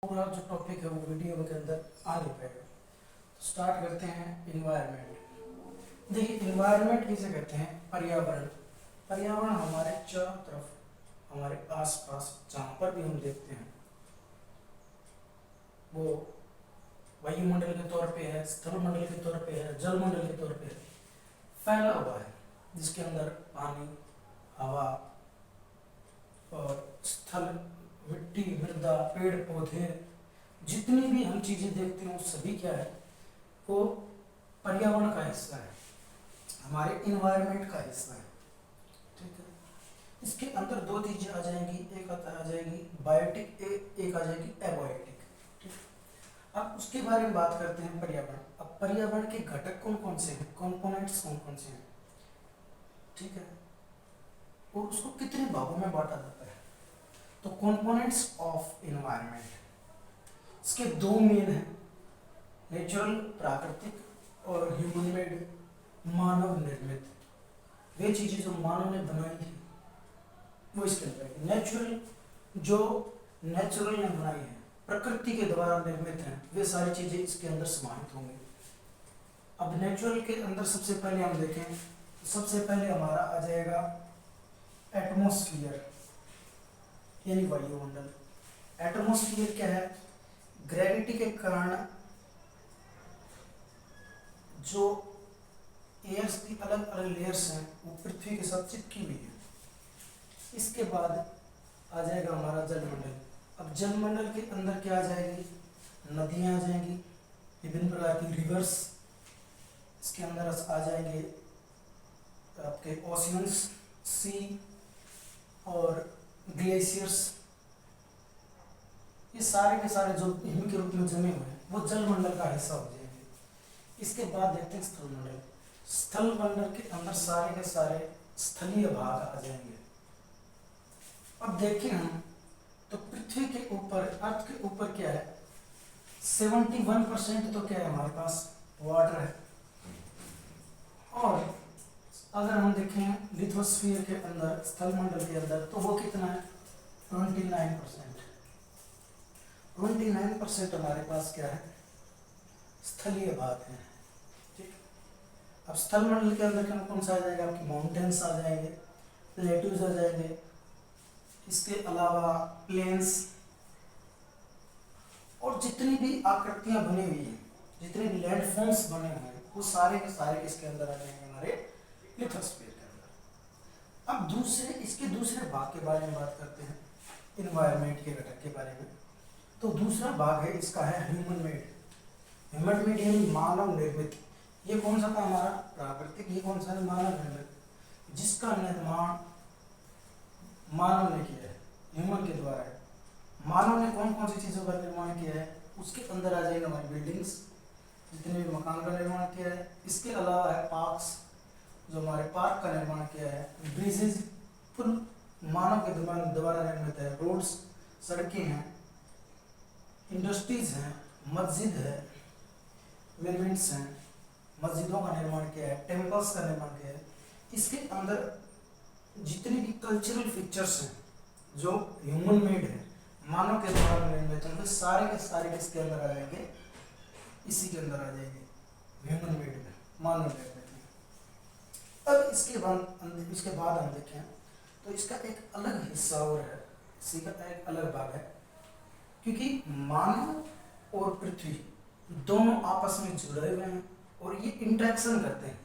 पूरा जो टॉपिक है वो वीडियो के अंदर आ नहीं पाएगा। तो स्टार्ट करते हैं इन्वायरमेंट। देखिए, इन्वायरमेंट किसे कहते हैं? पर्यावरण। पर्यावरण हमारे चारों तरफ, हमारे आसपास जहाँ पर भी हम देखते हैं वो वायुमंडल के तौर पे है, स्थल मंडल के तौर पे है, जल मंडल के तौर पे है, फैला हुआ है, जिसके अंदर पानी, हवा और स्थल, मिट्टी, मृदा, पेड़ पौधे, जितनी भी हम चीजें देखते हैं वो सभी क्या है? वो पर्यावरण का हिस्सा है, हमारे इन्वायरमेंट का हिस्सा है। ठीक है। इसके अंदर दो चीजें आ जाएंगी, एक आ जाएगी बायोटिक, एक आ जाएगी एबायोटिक। ठीक है। अब उसके बारे में बात करते हैं पर्यावरण। अब पर्यावरण के घटक कौन कौन से हैं, कंपोनेंट्स कौन कौन से हैं? ठीक है। और उसको कितने भागों में बांटा जाता है? तो कंपोनेंट्स ऑफ इन्वायरमेंट, इसके दो मेन हैं, नेचुरल प्राकृतिक और ह्यूमन मेड मानव निर्मित। वे चीजें जो मानव ने बनाई है वो इसके अंदर है। नेचुरल, जो नेचुरल ने बनाई है, प्रकृति के द्वारा निर्मित है, वे सारी चीजें इसके अंदर समाहित होंगी। अब नेचुरल के अंदर सबसे पहले हम देखें, सबसे पहले हमारा आ जाएगा एटमॉस्फेयर, यानी वायुमंडल। एटमॉस्फेयर क्या है? ग्रेविटी के कारण जो एयर्स की अलग अलग लेयर्स हैं वो पृथ्वी के साथ चिपकी हुई है। इसके बाद आ जाएगा हमारा जलमंडल। अब जलमंडल के अंदर क्या आ जाएगी? नदियां आ जाएंगी, विभिन्न प्रकार की रिवर्स। इसके अंदर आ जाएंगे आपके ओशियंस, सी और ग्लेशियर्स। ये सारे के सारे जो हिम के रूप में जमे हुए हैं वो जलमंडल का हिस्सा हो जाएंगे। इसके बाद देखते हैं स्थल मंडल। स्थल मंडल के अंदर सारे के सारे स्थलीय भाग आ जाएंगे। अब देखें हम तो पृथ्वी के ऊपर, अर्थ के ऊपर क्या है? 71% तो क्या है हमारे पास? वाटर है। और अगर हम देखें लिथोस्फीयर के अंदर, स्थल मंडल के अंदर, तो वो कितना है? 29%। 29% हमारे पास क्या है? स्थलीय भाग है। ठीक। अब स्थल मंडल के अंदर कौन सा आ जाएगा? आपकी माउंटेन्स आ जाएंगे, प्लेट्यूज आ जाएंगे, इसके अलावा प्लेन्स, और जितनी भी आकृतियां बनी हुई हैं, जितने भी लैंडफॉर्म्स बने हुए हैं, वो सारे के सारे इसके अंदर आ जाएंगे, हमारे लिथोस्फीयर के अंदर। अब इसके दूसरे भाग के बारे में बात करते हैं, इन्वायरमेंट के घटक के बारे में। तो दूसरा भाग है इसका, है ह्यूमन मेड। ह्यूमन मेड यानी मानव निर्मित। ये कौन सा था हमारा? प्राकृतिक। ये कौन सा है? मानव निर्मित, जिसका निर्माण मानव ने किया है, ह्यूमन के द्वारा है। मानव ने कौन कौन सी चीजों का निर्माण किया है? उसके अंदर आ जाएगा हमारी बिल्डिंग्स, जितने भी मकान का निर्माण किया है। इसके अलावा है पार्क्स, जो हमारे पार्क का निर्माण किया है। ब्रिजेज, पुल मानव के द्वारा निर्मित है। रोड्स, सड़कें हैं। इंडस्ट्रीज हैं, मस्जिद है, मिनमेंट्स हैं, मस्जिदों का निर्माण किया है, टेम्पल्स का निर्माण किया है। इसके अंदर जितने भी कल्चरल फीचर्स हैं जो ह्यूमन मेड है, मानव के द्वारा निर्मित है, सारे के सारे किसके अंदर आ जाएंगे? इसी के अंदर आ जाएंगे, ह्यूमन मेड में, मानव निर्मित में। अब इसके बाद हम देखें तो इसका एक अलग हिस्सा और है, इसी का एक अलग भाग है, क्योंकि मानव और पृथ्वी दोनों आपस में जुड़े हुए हैं और ये इंटरेक्शन करते हैं,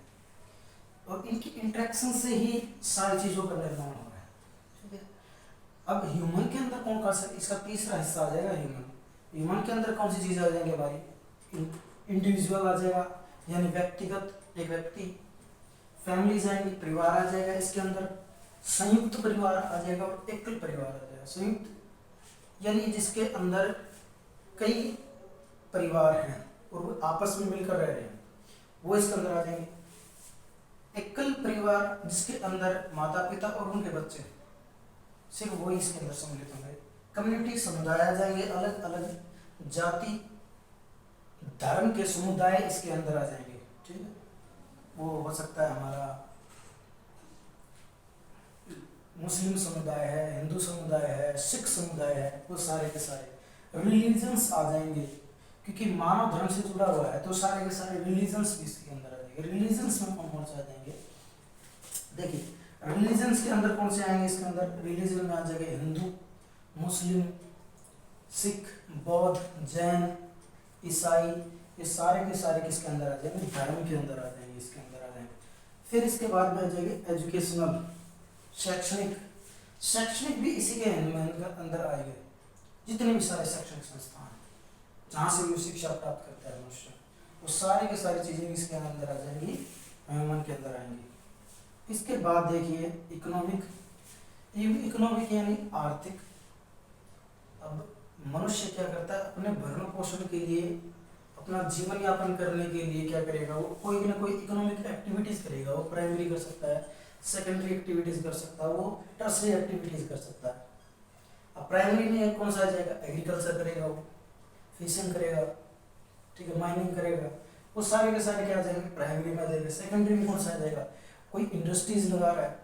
और इनकी इंटरेक्शन से ही सारी चीजों का निर्माण हो रहा है। ठीक है। अब ह्यूमन के अंदर कौन सा, इसका तीसरा हिस्सा आ जाएगा ह्यूमन। ह्यूमन के अंदर कौन सी चीजें आ जाएंगे हमारी? इंडिविजुअल आ जाएगा, यानी व्यक्तिगत, एक व्यक्ति। फैमिलीज आएंगी, परिवार आ जाएगा इसके अंदर। संयुक्त परिवार आ जाएगा और एकल परिवार आ जाएगा। संयुक्त यानी जिसके अंदर कई परिवार हैं और वो आपस में मिलकर रह रहे हैं, वो इसके अंदर आ जाएंगे। एकल परिवार जिसके अंदर माता पिता और उनके बच्चे, सिर्फ वही इसके अंदर सम्मिलित होंगे। कम्युनिटी, समुदाय आ जाएंगे, अलग अलग जाति धर्म के समुदाय इसके अंदर आ जाएंगे। ठीक है। वो हो सकता है हमारा मुस्लिम समुदाय है, हिंदू समुदाय है, सिख समुदाय है, वो सारे के सारे रिलीजन्स आ जाएंगे, क्योंकि मानव धर्म से जुड़ा हुआ है तो सारे के सारे रिलीजन्स भी इसके अंदर आ जाएंगे। रिलीजन्स में कौन कौन से आ जाएंगे, देखिए रिलीजन्स के अंदर कौन से आएंगे, इसके अंदर रिलीजन में आ जाएगा हिंदू, मुस्लिम, सिख, बौद्ध, जैन, ईसाई, ये सारे के सारे किसके अंदर आ जाएंगे, धर्म के अंदर आ जाएंगे, इसके अंदर आ जाएंगे। फिर इसके बाद में आ जाएंगे एजुकेशनल, शैक्षणिक, शैक्षणिक भी इसी के अंदर आएंगे। जितने भी सारे शैक्षणिक संस्थान जहाँ से भी शिक्षा प्राप्त करता है मनुष्य, वो सारे के सारी चीजें इसके अंदर आ जाएंगी, ह्यूमन के अंदर आएंगी। इसके बाद देखिए इकोनॉमिक, इकोनॉमिक यानी आर्थिक। अब मनुष्य क्या करता है, अपने भरण पोषण के लिए, अपना जीवन यापन करने के लिए क्या करेगा, वो कोई ना कोई इकोनॉमिक एक्टिविटीज करेगा। वो प्राइमरी कर सकता है, सेकेंडरी एक्टिविटीज कर सकता है, वो टर्सरी एक्टिविटीज कर सकता है। अब प्राइमरी में कौन सा आ जाएगा, एग्रीकल्चर करेगा, वो फिशिंग करेगा, ठीक है, माइनिंग करेगा, वो सारे के सारे क्या आ जाएंगे, प्राइमरी में आ जाएगा। सेकेंडरी में कौन सा आ जाएगा, कोई इंडस्ट्रीज लगा रहा है,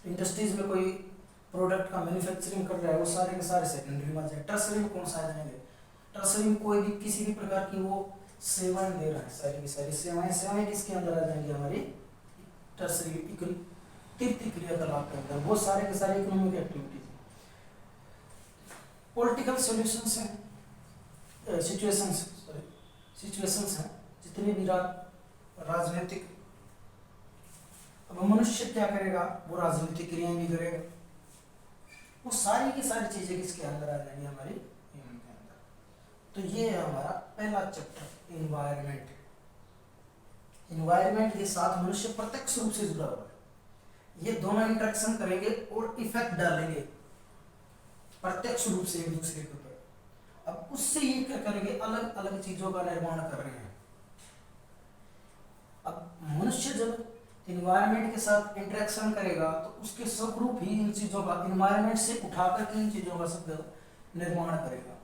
इंडस्ट्रीज में कोई प्रोडक्ट का मैन्युफैक्चरिंग कर रहा है, वो सारे के सारे सेकेंडरी में आ जाएंगे। टर्सरी में कौन सा आ जाएंगे, टर्सरी में कोई भी किसी भी प्रकार की वो सेवाएं दे रहा है, सारी की सारी सेवाएं, सेवाएं किसके अंदर आ जाएंगी, हमारी टर्सरी तीर्थ क्रियाकलाप के अंदर, वो सारे के सारे इकोनॉमिक एक्टिविटीज। पॉलिटिकल सॉल्यूशंस हैं, सिचुएशंस हैं, जितने भी राजनीतिक। अब मनुष्य क्या करेगा, वो राजनीतिक क्रियाएं भी करेगा, वो सारी की सारी चीजें किसके अंदर आ जाएंगी, हमारी ह्यूमन के अंदर। तो ये है हमारा पहला चैप्टर, इन्वायरमेंट। इन्वायरमेंट के साथ मनुष्य प्रत्यक्ष रूप से जुड़ा हुआ है। ये दोनों इंटरेक्शन करेंगे और इफेक्ट डालेंगे प्रत्यक्ष रूप से एक दूसरे के ऊपर। अब उससे ये क्या करेंगे, अलग अलग चीजों का निर्माण कर रहे हैं। अब मनुष्य जब इन्वायरमेंट के साथ इंटरेक्शन करेगा तो उसके स्वरूप ही इन चीजों का, इन्वायरमेंट से उठा करके इन चीजों का सब निर्माण करेगा।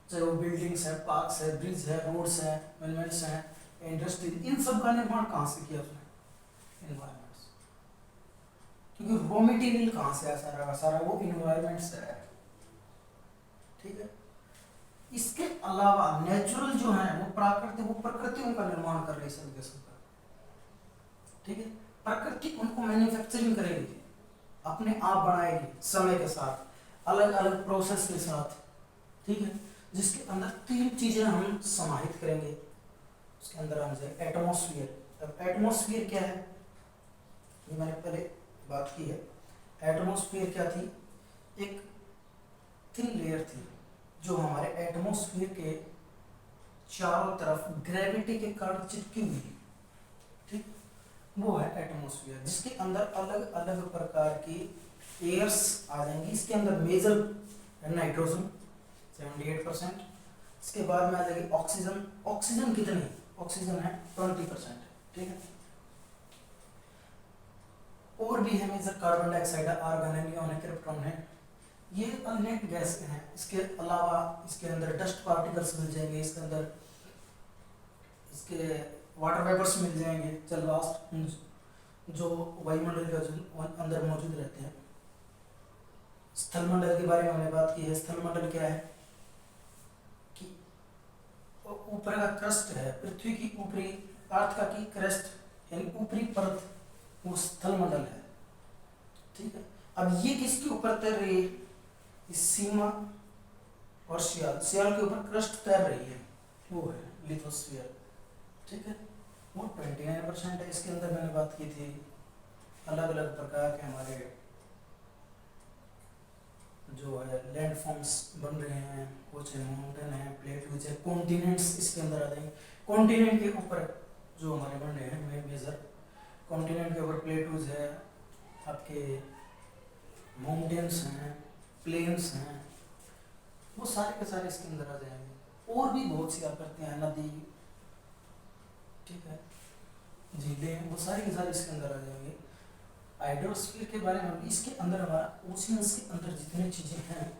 चाहे वो बिल्डिंग्स है, पार्क्स है, ब्रिज है, रोड्स है, मोन्यूमेंट्स हैं, इंडस्ट्री, इन सब का निर्माण कहाँ से किया उसने, इन्वायरमेंट से। क्योंकि रॉ मटेरियल कहाँ से है, सारा वो इन्वायरमेंट से है, ठीक है। इसके अलावा नेचुरल जो है वो प्राकृतिक, वो प्रकृतियों का निर्माण कर रही है सब, ठीक है। प्रकृति उनको मैन्युफैक्चरिंग करेगी, अपने आप बनाएगी समय के साथ, अलग अलग प्रोसेस के साथ, ठीक है। जिसके अंदर तीन चीजें हम समाहित करेंगे। उसके अंदर हम जाए एटमॉस्फेयर। अब एटमॉस्फेयर क्या है, ये मैंने पहले बात की है। एटमॉस्फेयर क्या थी, एक थिन लेयर थी जो हमारे एटमॉस्फेयर के चारों तरफ ग्रेविटी के कारण चिपकी हुई, ठीक, वो है एटमॉस्फेयर। जिसके अंदर अलग अलग प्रकार की एयर्स आ जाएंगी। इसके अंदर मेजर है नाइट्रोजन 78%, इसके बाद में आ जाएगी ऑक्सीजन। ऑक्सीजन कितनी, ऑक्सीजन है 20%, ठीक है। और भी है मेजर, कार्बन डाइऑक्साइड, आर्गन है, नियॉन है, क्रिप्टॉन है, ये अनेक गैस हैं। इसके अलावा इसके अंदर डस्ट पार्टिकल्स मिल जाएंगे, इसके अंदर इसके वाटर वेपर्स मिल जाएंगे, जलवाष्प जो वायुमंडल का जो अंदर मौजूद रहते हैं। स्थलमंडल के बारे में हमने बात की है। स्थलमंडल क्या है कि ऊपर का क्रस्ट है, पृथ्वी की ऊपरी, अर्थ का की क्रस्ट यानी ऊपरी परत, वो स्थलमंडल है, ठीक है। अब ये किसके ऊपर तैर रही है, इस सीमा और सियाल, सियाल के ऊपर क्रस्ट तैर रही है, वो है लिथोस्फीयर, ठीक है। वो 29% है। इसके अंदर मैंने बात की थी अलग अलग प्रकार के हमारे जो है लैंड फॉर्म्स बन रहे हैं, कुछ माउंटेन है, प्लेट्यूज है, कॉन्टिनेंट्स इसके अंदर आ जाएंगे। कॉन्टिनेंट के ऊपर जो हमारे बन रहे हैं मेजर, कॉन्टिनेंट के ऊपर प्लेट्यूज है, आपके माउंटेन्स हैं, प्लेन्स हैं, वो सारे के सारे इसके अंदर आ जाएंगे। और भी बहुत सी आकृतियाँ हैं, नदी, ठीक है, झीलें, वो सारी के सारे इसके अंदर आ जाएंगे। हाइड्रोस्फीयर के बारे में, इसके अंदर हमारा ओशियंस के अंदर जितनी चीज़ें हैं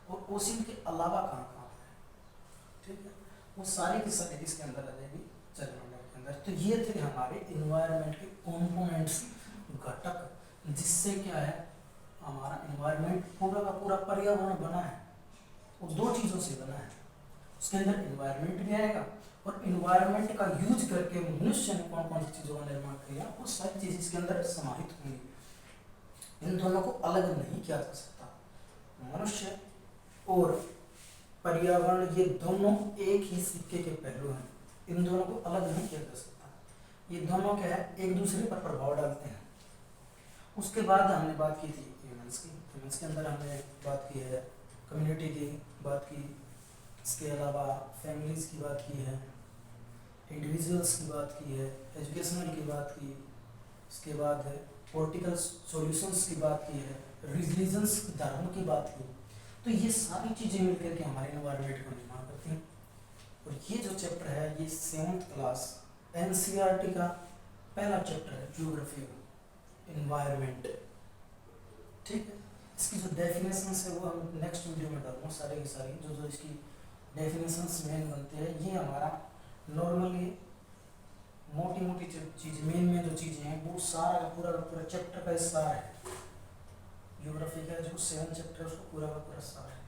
और ओशियन के अलावा कहाँ कहाँ है, ठीक है, वो सारी की सारी इसके अंदर आ जाएगी जलमंडल के अंदर। तो ये थे हमारे इन्वायरमेंट के कॉम्पोनेंट्स, घटक, जिससे क्या है हमारा इन्वायरमेंट पूरा का पूरा पर्यावरण बना है, वो दो चीज़ों से बना है। उसके अंदर इन्वायरमेंट भी आएगा और इन्वायरमेंट का यूज करके मनुष्य ने कौन कौन सी चीज़ों का निर्माण किया, वो सारी चीज़ इसके अंदर समाहित होंगी। इन दोनों को अलग नहीं किया जा सकता। मनुष्य और पर्यावरण ये दोनों एक ही सिक्के के पहलू हैं, इन दोनों को अलग नहीं किया जा सकता। ये दोनों क्या है, एक दूसरे पर प्रभाव डालते हैं। उसके बाद हमने बात की थी ह्यूमंस की। ह्यूमंस के अंदर हमने बात की है कम्युनिटी की बात की, इसके अलावा फैमिलीज़ की बात की है, इंडिविजुअल्स की बात की है, एजुकेशनल की बात की, इसके बाद पॉलिटिकल सॉल्यूशंस की बात की है, रिलीजन्स धर्म की बात की। तो ये सारी चीज़ें मिलकर के हमारे एनवायरनमेंट को निर्माण करती हैं। और ये जो चैप्टर है ये 7th क्लास एनसीईआरटी का पहला चैप्टर है, ज्योग्राफी एनवायरनमेंट। ठीक है, इसकी जो डेफिनेशंस है वो हम नेक्स्ट वीडियो में डालूंगा, सारे की सारी जो इसकी डेफिनेशंस मेन बनते हैं। ये हमारा नॉर्मली मोटी मोटी चीज़ मेन जो चीज़ें हैं वो सारा का पूरा चैप्टर का हिस्सा है। ज्योग्राफी का जो 7 चैप्टर है उसको पूरा का पूरा सार है।